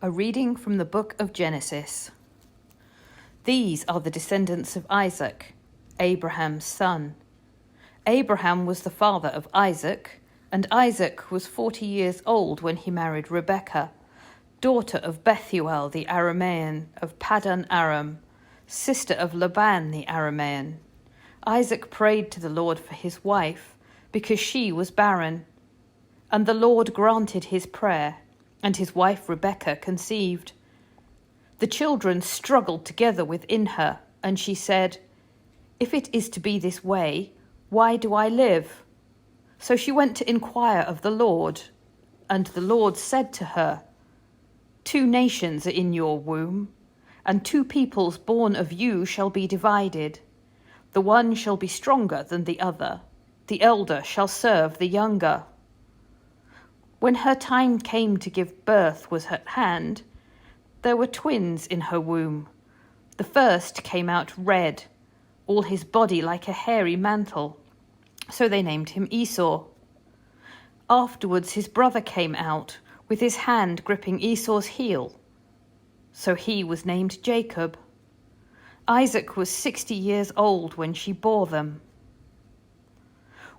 A reading from the book of Genesis. These are the descendants of Isaac, Abraham's son. Abraham was the father of Isaac, and Isaac was 40 years old when he married Rebekah, daughter of Bethuel the Aramean of Paddan Aram, sister of Laban the Aramean. Isaac prayed to the Lord for his wife, because she was barren. And the Lord granted his prayer, and his wife Rebekah conceived. The children struggled together within her, and she said, "If it is to be this way, why do I live?" So she went to inquire of the Lord, and the Lord said to her, "2 nations are in your womb, and 2 peoples born of you shall be divided. The one shall be stronger than the other, the elder shall serve the younger." When her time came to give birth was at hand, there were twins in her womb. The first came out red, all his body like a hairy mantle, so they named him Esau. Afterwards his brother came out, with his hand gripping Esau's heel, so he was named Jacob. Isaac was 60 years old when she bore them.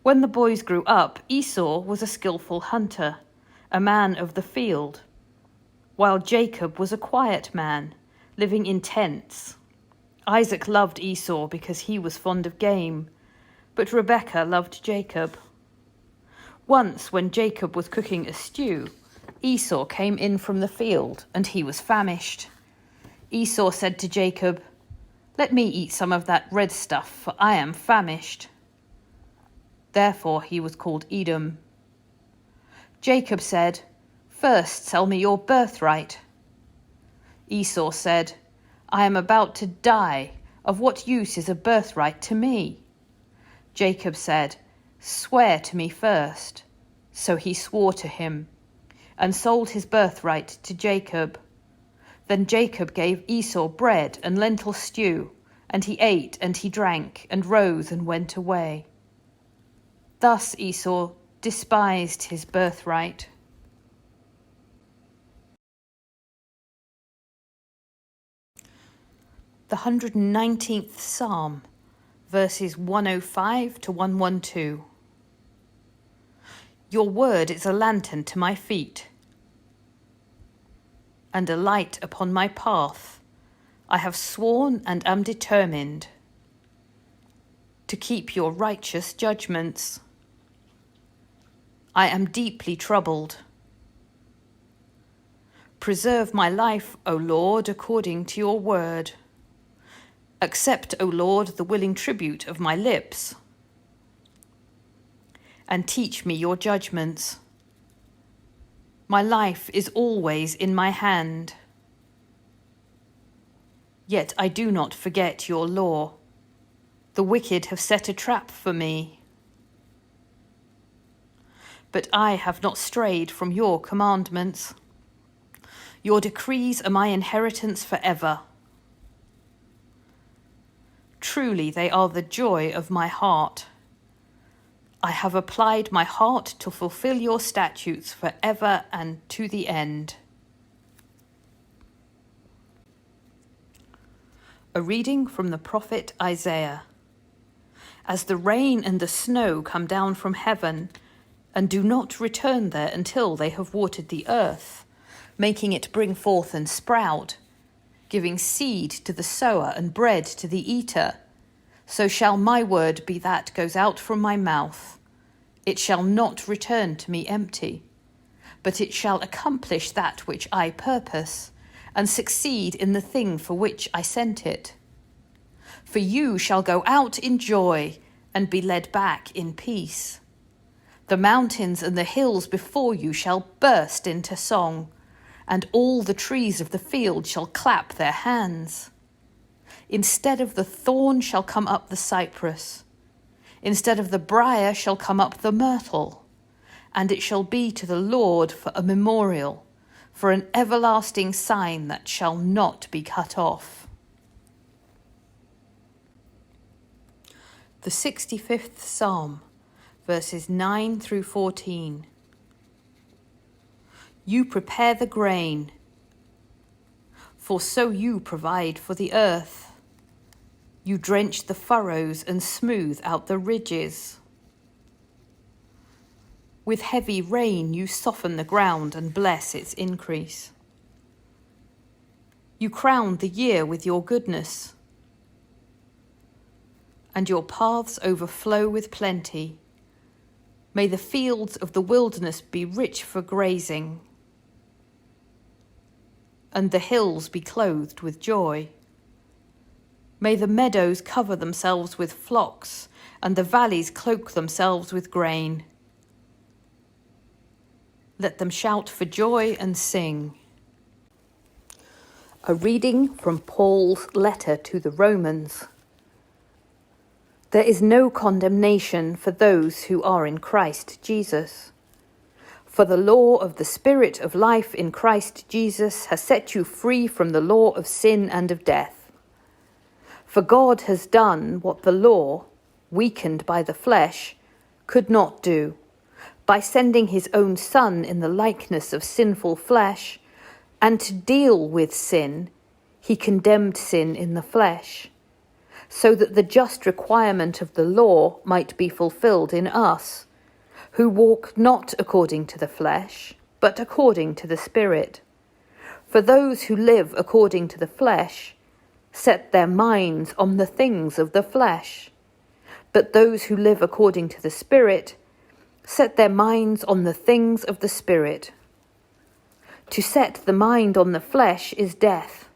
When the boys grew up, Esau was a skillful hunter, a man of the field, while Jacob was a quiet man, living in tents. Isaac loved Esau because he was fond of game, but Rebekah loved Jacob. Once, when Jacob was cooking a stew, Esau came in from the field, and he was famished. Esau said to Jacob, "Let me eat some of that red stuff, for I am famished." Therefore he was called Edom. Jacob said, "First sell me your birthright." Esau said, "I am about to die. Of what use is a birthright to me?" Jacob said, "Swear to me first." So he swore to him, and sold his birthright to Jacob. Then Jacob gave Esau bread and lentil stew, and he ate and he drank, and rose and went away. Thus Esau despised his birthright. The 119th Psalm, verses 105 to 112. Your word is a lantern to my feet, and a light upon my path. I have sworn and am determined to keep your righteous judgments. I am deeply troubled. Preserve my life, O Lord, according to your word. Accept, O Lord, the willing tribute of my lips, and teach me your judgments. My life is always in my hand, yet I do not forget your law. The wicked have set a trap for me, but I have not strayed from your commandments. Your decrees are my inheritance forever. Truly they are the joy of my heart. I have applied my heart to fulfill your statutes forever and to the end. A reading from the prophet Isaiah. As the rain and the snow come down from heaven, and do not return there until they have watered the earth, making it bring forth and sprout, giving seed to the sower and bread to the eater, so shall my word be that goes out from my mouth. It shall not return to me empty, but it shall accomplish that which I purpose, and succeed in the thing for which I sent it. For you shall go out in joy, and be led back in peace. The mountains and the hills before you shall burst into song, and all the trees of the field shall clap their hands. Instead of the thorn shall come up the cypress, instead of the briar shall come up the myrtle, and it shall be to the Lord for a memorial, for an everlasting sign that shall not be cut off. The 65th Psalm, verses 9 through 14. You prepare the grain, for so you provide for the earth. You drench the furrows and smooth out the ridges. With heavy rain you soften the ground and bless its increase. You crown the year with your goodness, and your paths overflow with plenty. May the fields of the wilderness be rich for grazing, and the hills be clothed with joy. May the meadows cover themselves with flocks, and the valleys cloak themselves with grain. Let them shout for joy and sing. A reading from Paul's letter to the Romans. There is no condemnation for those who are in Christ Jesus. For the law of the Spirit of life in Christ Jesus has set you free from the law of sin and of death. For God has done what the law, weakened by the flesh, could not do, by sending his own Son in the likeness of sinful flesh, and to deal with sin, he condemned sin in the flesh, so that the just requirement of the law might be fulfilled in us, who walk not according to the flesh, but according to the Spirit. For those who live according to the flesh set their minds on the things of the flesh, but those who live according to the Spirit set their minds on the things of the Spirit. To set the mind on the flesh is death,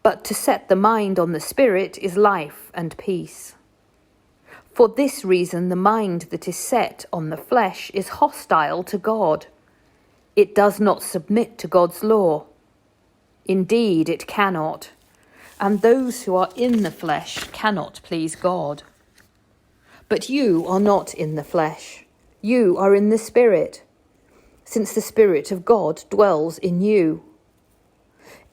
but to set the mind on the Spirit is life and peace. For this reason the mind that is set on the flesh is hostile to God. It does not submit to God's law. Indeed, it cannot, and those who are in the flesh cannot please God. But you are not in the flesh, you are in the Spirit, since the Spirit of God dwells in you.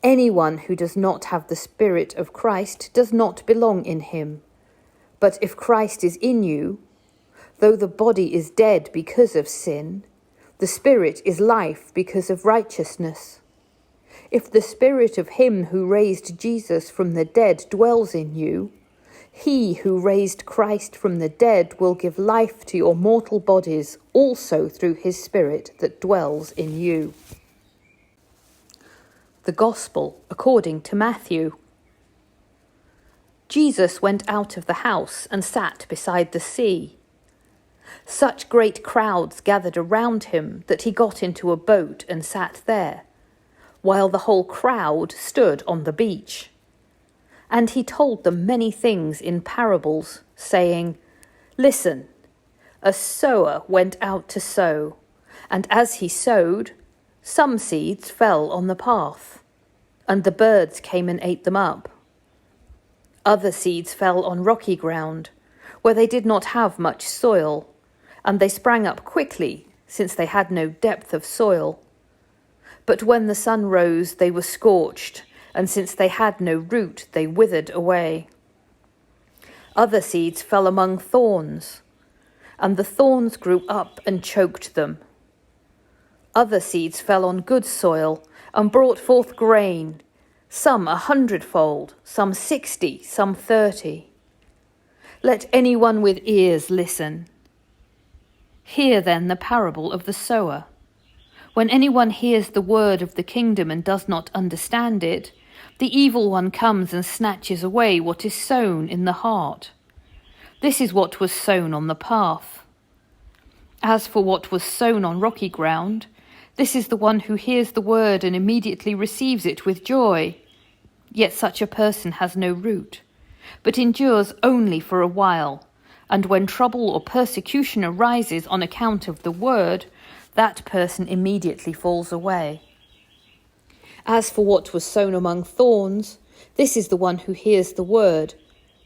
Anyone who does not have the Spirit of Christ does not belong in him. But if Christ is in you, though the body is dead because of sin, the Spirit is life because of righteousness. If the Spirit of him who raised Jesus from the dead dwells in you, he who raised Christ from the dead will give life to your mortal bodies also through his Spirit that dwells in you. The Gospel according to Matthew. Jesus went out of the house and sat beside the sea. Such great crowds gathered around him that he got into a boat and sat there, while the whole crowd stood on the beach. And he told them many things in parables, saying, Listen, a sower went out to sow, and as he sowed, some seeds fell on the path, and the birds came and ate them up. Other seeds fell on rocky ground, where they did not have much soil, and they sprang up quickly, since they had no depth of soil. But when the sun rose, they were scorched, and since they had no root, they withered away. Other seeds fell among thorns, and the thorns grew up and choked them. Other seeds fell on good soil and brought forth grain, some 100-fold, some 60, some 30. Let anyone with ears listen. Hear then the parable of the sower. When anyone hears the word of the kingdom and does not understand it, the evil one comes and snatches away what is sown in the heart. This is what was sown on the path. As for what was sown on rocky ground, this is the one who hears the word and immediately receives it with joy. Yet such a person has no root, but endures only for a while. And when trouble or persecution arises on account of the word, that person immediately falls away. As for what was sown among thorns, this is the one who hears the word,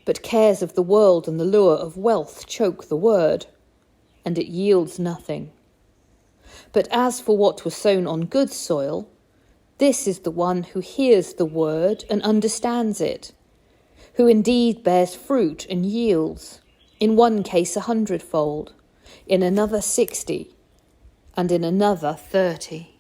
but cares of the world and the lure of wealth choke the word, and it yields nothing. But as for what was sown on good soil, this is the one who hears the word and understands it, who indeed bears fruit and yields, in one case 100-fold, in another 60, and in another 30.